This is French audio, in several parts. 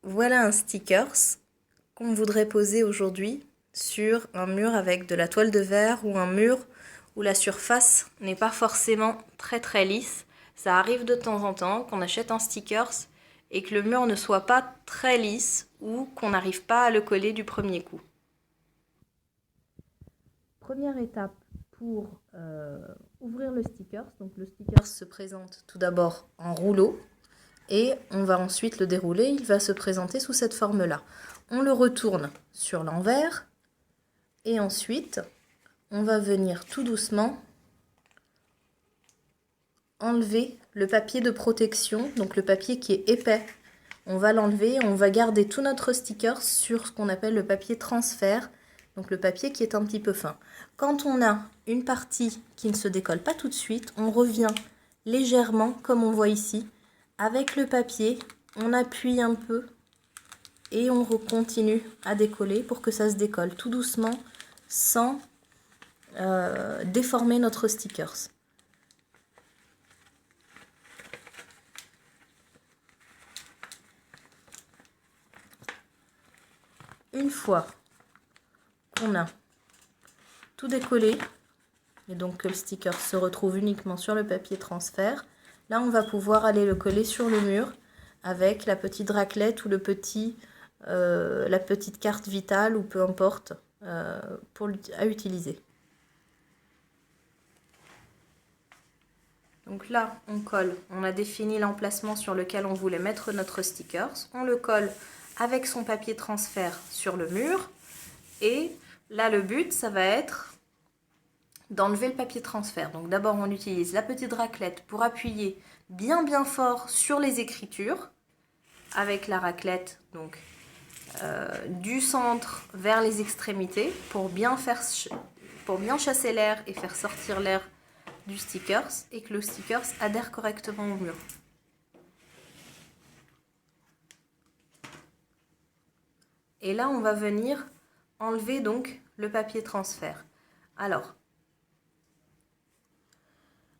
Voilà un stickers qu'on voudrait poser aujourd'hui sur un mur avec de la toile de verre ou un mur où la surface n'est pas forcément très lisse. Ça arrive de temps en temps qu'on achète un stickers et que le mur ne soit pas très lisse ou qu'on n'arrive pas à le coller du premier coup. Première étape pour ouvrir le stickers. Donc le stickers se présente tout d'abord en rouleau. Et on va ensuite le dérouler, il va se présenter sous cette forme-là. On le retourne sur l'envers et ensuite on va venir tout doucement enlever le papier de protection, donc le papier qui est épais. On va l'enlever, on va garder tout notre sticker sur ce qu'on appelle le papier transfert, donc le papier qui est un petit peu fin. Quand on a une partie qui ne se décolle pas tout de suite, on revient légèrement, comme on voit ici, avec le papier, on appuie un peu et on continue à décoller pour que ça se décolle tout doucement sans déformer notre stickers. Une fois qu'on a tout décollé et donc que le sticker se retrouve uniquement sur le papier transfert, là on va pouvoir aller le coller sur le mur avec la petite raclette ou la petite carte vitale ou peu importe à utiliser. Donc là, on colle, on a défini l'emplacement sur lequel on voulait mettre notre stickers. On le colle avec son papier transfert sur le mur. Et là, le but, ça va être d'enlever le papier transfert. Donc d'abord, on utilise la petite raclette pour appuyer bien fort sur les écritures. Avec la raclette, donc du centre vers les extrémités pour bien chasser l'air et faire sortir l'air du stickers et que le stickers adhère correctement au mur. Et là, on va venir enlever donc le papier transfert. Alors,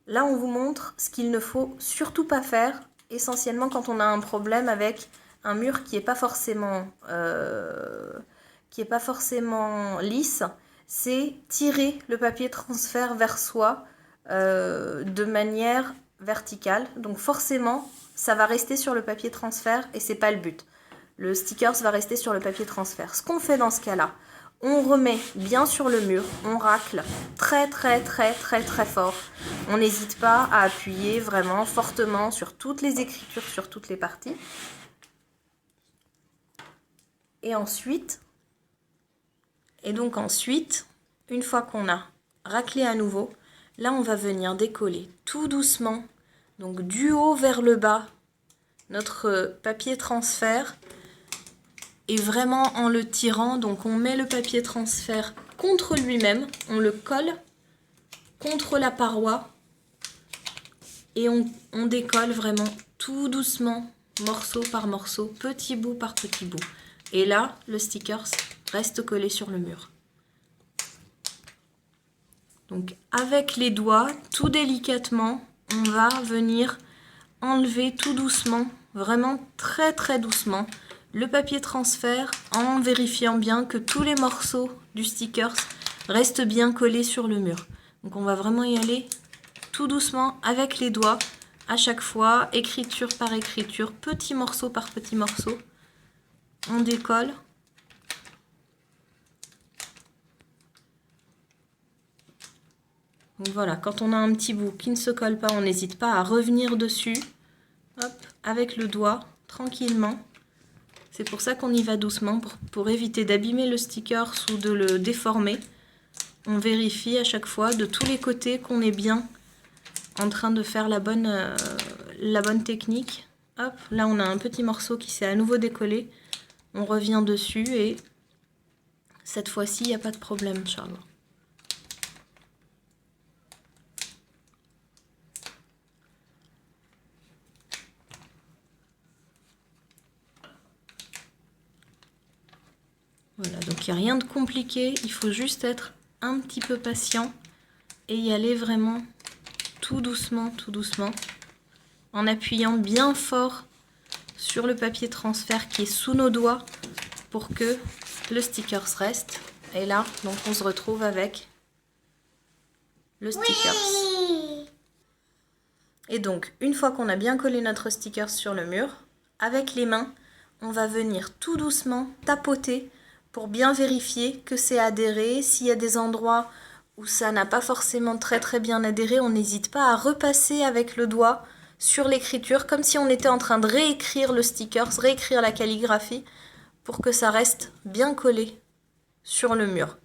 là, on vous montre ce qu'il ne faut surtout pas faire, essentiellement quand on a un problème avec un mur qui n'est pas forcément lisse, c'est tirer le papier transfert vers soi de manière verticale. Donc forcément, ça va rester sur le papier transfert et c'est pas le but. Le stickers va rester sur le papier transfert. Ce qu'on fait dans ce cas-là, on remet bien sur le mur, on racle très fort. On n'hésite pas à appuyer vraiment fortement sur toutes les écritures, sur toutes les parties. Et ensuite, une fois qu'on a raclé à nouveau, là on va venir décoller tout doucement, donc du haut vers le bas, notre papier transfert. Et vraiment en le tirant, donc on met le papier transfert contre lui-même, on le colle contre la paroi et on décolle vraiment tout doucement, morceau par morceau, petit bout par petit bout. Et là, le sticker reste collé sur le mur. Donc avec les doigts, tout délicatement, on va venir enlever tout doucement, vraiment très doucement, le papier transfert en vérifiant bien que tous les morceaux du sticker restent bien collés sur le mur. Donc on va vraiment y aller tout doucement avec les doigts à chaque fois, écriture par écriture, petit morceau par petit morceau. On décolle. Donc voilà, quand on a un petit bout qui ne se colle pas, on n'hésite pas à revenir dessus, hop, avec le doigt, tranquillement. C'est pour ça qu'on y va doucement, pour éviter d'abîmer le sticker ou de le déformer. On vérifie à chaque fois de tous les côtés qu'on est bien en train de faire la bonne technique. Hop, là on a un petit morceau qui s'est à nouveau décollé. On revient dessus et cette fois-ci, il n'y a pas de problème, Inch'Allah. Voilà, donc il n'y a rien de compliqué, il faut juste être un petit peu patient et y aller vraiment tout doucement, en appuyant bien fort sur le papier transfert qui est sous nos doigts pour que le sticker reste. Et là, donc on se retrouve avec le sticker. Oui. Et donc, une fois qu'on a bien collé notre sticker sur le mur, avec les mains, on va venir tout doucement tapoter pour bien vérifier que c'est adhéré. S'il y a des endroits où ça n'a pas forcément très bien adhéré, on n'hésite pas à repasser avec le doigt sur l'écriture, comme si on était en train de réécrire le sticker, réécrire la calligraphie, pour que ça reste bien collé sur le mur.